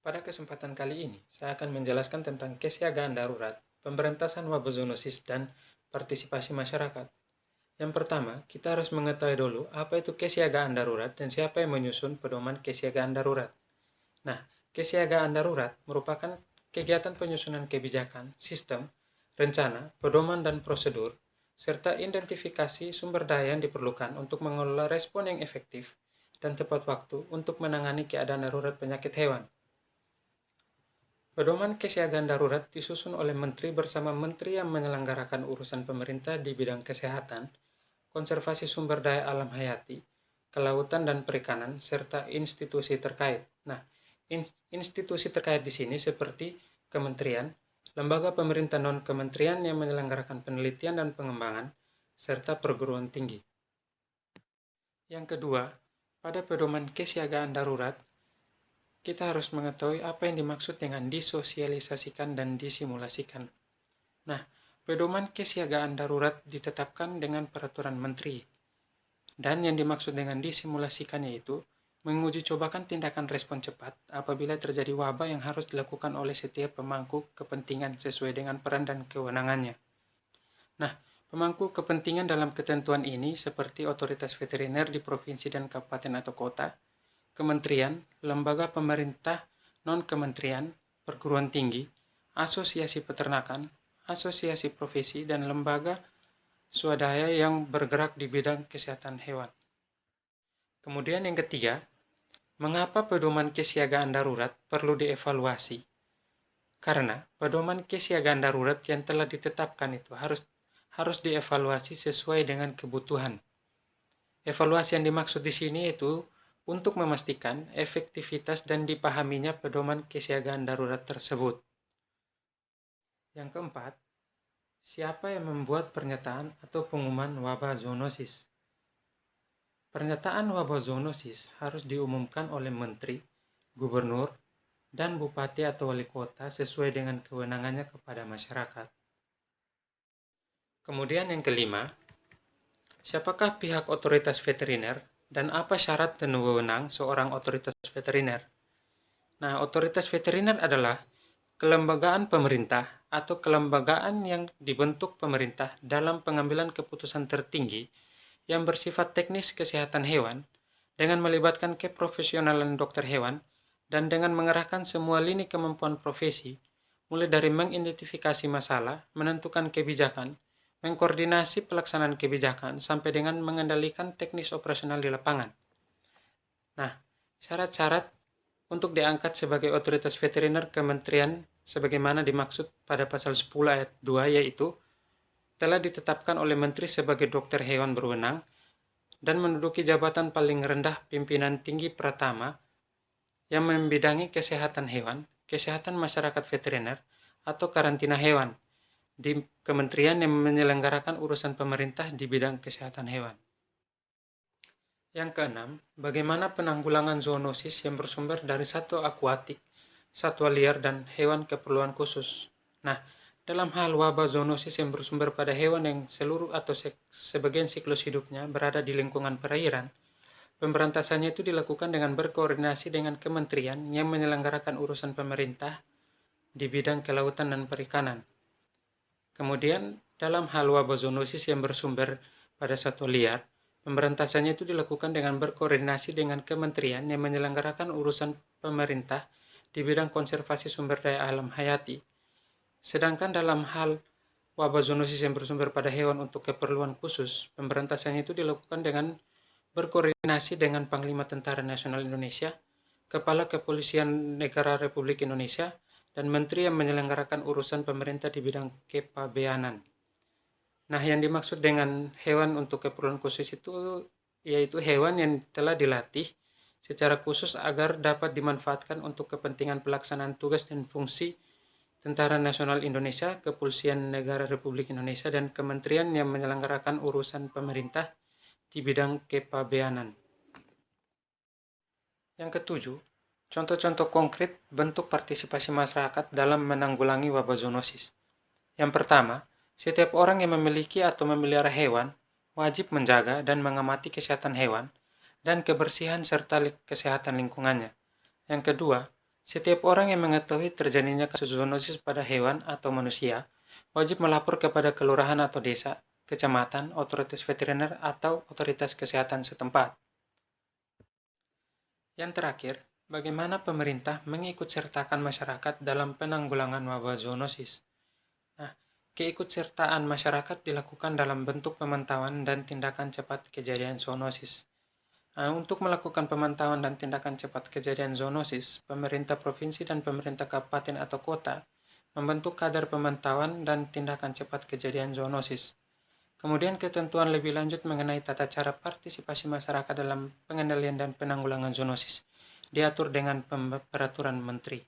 Pada kesempatan kali ini, saya akan menjelaskan tentang kesiagaan darurat, pemberantasan wabah zoonosis, dan partisipasi masyarakat. Yang pertama, kita harus mengetahui dulu apa itu kesiagaan darurat dan siapa yang menyusun pedoman kesiagaan darurat. Nah, kesiagaan darurat merupakan kegiatan penyusunan kebijakan, sistem, rencana, pedoman, dan prosedur, serta identifikasi sumber daya yang diperlukan untuk mengelola respon yang efektif dan tepat waktu untuk menangani keadaan darurat penyakit hewan. Pedoman kesiagaan darurat disusun oleh Menteri bersama Menteri yang menyelenggarakan urusan pemerintah di bidang kesehatan, konservasi sumber daya alam hayati, kelautan dan perikanan, serta institusi terkait. Nah, institusi terkait di sini seperti kementerian, lembaga pemerintah non-kementerian yang menyelenggarakan penelitian dan pengembangan, serta perguruan tinggi. Yang kedua, pada pedoman kesiagaan darurat, kita harus mengetahui apa yang dimaksud dengan disosialisasikan dan disimulasikan. Nah, pedoman kesiagaan darurat ditetapkan dengan peraturan menteri. Dan yang dimaksud dengan disimulasikan yaitu menguji cobakan tindakan respon cepat apabila terjadi wabah yang harus dilakukan oleh setiap pemangku kepentingan sesuai dengan peran dan kewenangannya. Nah, pemangku kepentingan dalam ketentuan ini seperti otoritas veteriner di provinsi dan kabupaten atau kota, kementerian, lembaga pemerintah, non-kementerian, perguruan tinggi, asosiasi peternakan, asosiasi profesi, dan lembaga swadaya yang bergerak di bidang kesehatan hewan. Kemudian yang ketiga, mengapa pedoman kesiagaan darurat perlu dievaluasi? Karena pedoman kesiagaan darurat yang telah ditetapkan itu harus dievaluasi sesuai dengan kebutuhan. Evaluasi yang dimaksud di sini itu untuk memastikan efektivitas dan dipahaminya pedoman kesiagaan darurat tersebut. Yang keempat, siapa yang membuat pernyataan atau pengumuman wabah zoonosis? Pernyataan wabah zoonosis harus diumumkan oleh menteri, gubernur, dan bupati atau wali kota sesuai dengan kewenangannya kepada masyarakat. Kemudian yang kelima, siapakah pihak otoritas veteriner dan apa syarat dan wewenang seorang otoritas veteriner? Nah, otoritas veteriner adalah kelembagaan pemerintah atau kelembagaan yang dibentuk pemerintah dalam pengambilan keputusan tertinggi yang bersifat teknis kesehatan hewan dengan melibatkan keprofesionalan dokter hewan dan dengan mengerahkan semua lini kemampuan profesi, mulai dari mengidentifikasi masalah, menentukan kebijakan, mengkoordinasi pelaksanaan kebijakan, sampai dengan mengendalikan teknis operasional di lapangan. Nah, syarat-syarat untuk diangkat sebagai otoritas veteriner kementerian sebagaimana dimaksud pada pasal 10 ayat 2 yaitu telah ditetapkan oleh menteri sebagai dokter hewan berwenang dan menduduki jabatan paling rendah pimpinan tinggi pratama yang membidangi kesehatan hewan, kesehatan masyarakat veteriner, atau karantina hewan di kementerian yang menyelenggarakan urusan pemerintah di bidang kesehatan hewan. Yang keenam, bagaimana penanggulangan zoonosis yang bersumber dari satwa akuatik, satwa liar, dan hewan keperluan khusus. Nah, dalam hal wabah zoonosis yang bersumber pada hewan yang seluruh atau sebagian siklus hidupnya berada di lingkungan perairan, pemberantasannya itu dilakukan dengan berkoordinasi dengan kementerian yang menyelenggarakan urusan pemerintah di bidang kelautan dan perikanan. Kemudian, dalam hal wabah zoonosis yang bersumber pada satwa liar, pemberantasannya itu dilakukan dengan berkoordinasi dengan kementerian yang menyelenggarakan urusan pemerintah di bidang konservasi sumber daya alam hayati. Sedangkan dalam hal wabah zoonosis yang bersumber pada hewan untuk keperluan khusus, pemberantasannya itu dilakukan dengan berkoordinasi dengan Panglima Tentara Nasional Indonesia, Kepala Kepolisian Negara Republik Indonesia, dan Menteri yang menyelenggarakan urusan pemerintah di bidang kepabeanan. Nah, yang dimaksud dengan hewan untuk keperluan khusus itu yaitu hewan yang telah dilatih secara khusus agar dapat dimanfaatkan untuk kepentingan pelaksanaan tugas dan fungsi Tentara Nasional Indonesia, Kepolisian Negara Republik Indonesia, dan kementerian yang menyelenggarakan urusan pemerintah di bidang kepabeanan. Yang ketujuh, contoh-contoh konkret bentuk partisipasi masyarakat dalam menanggulangi wabah zoonosis. Yang pertama, setiap orang yang memiliki atau memelihara hewan wajib menjaga dan mengamati kesehatan hewan dan kebersihan serta kesehatan lingkungannya. Yang kedua, Setiap orang yang mengetahui terjadinya kasus zoonosis pada hewan atau manusia wajib melapor kepada kelurahan atau desa, kecamatan, otoritas veteriner, atau otoritas kesehatan setempat. Yang terakhir, bagaimana pemerintah mengikut sertakan masyarakat dalam penanggulangan wabah zoonosis? Nah, keikutsertaan masyarakat dilakukan dalam bentuk pemantauan dan tindakan cepat kejadian zoonosis. Untuk melakukan pemantauan dan tindakan cepat kejadian zoonosis, pemerintah provinsi dan pemerintah kabupaten atau kota membentuk kadar pemantauan dan tindakan cepat kejadian zoonosis. Kemudian ketentuan lebih lanjut mengenai tata cara partisipasi masyarakat dalam pengendalian dan penanggulangan zoonosis diatur dengan peraturan menteri.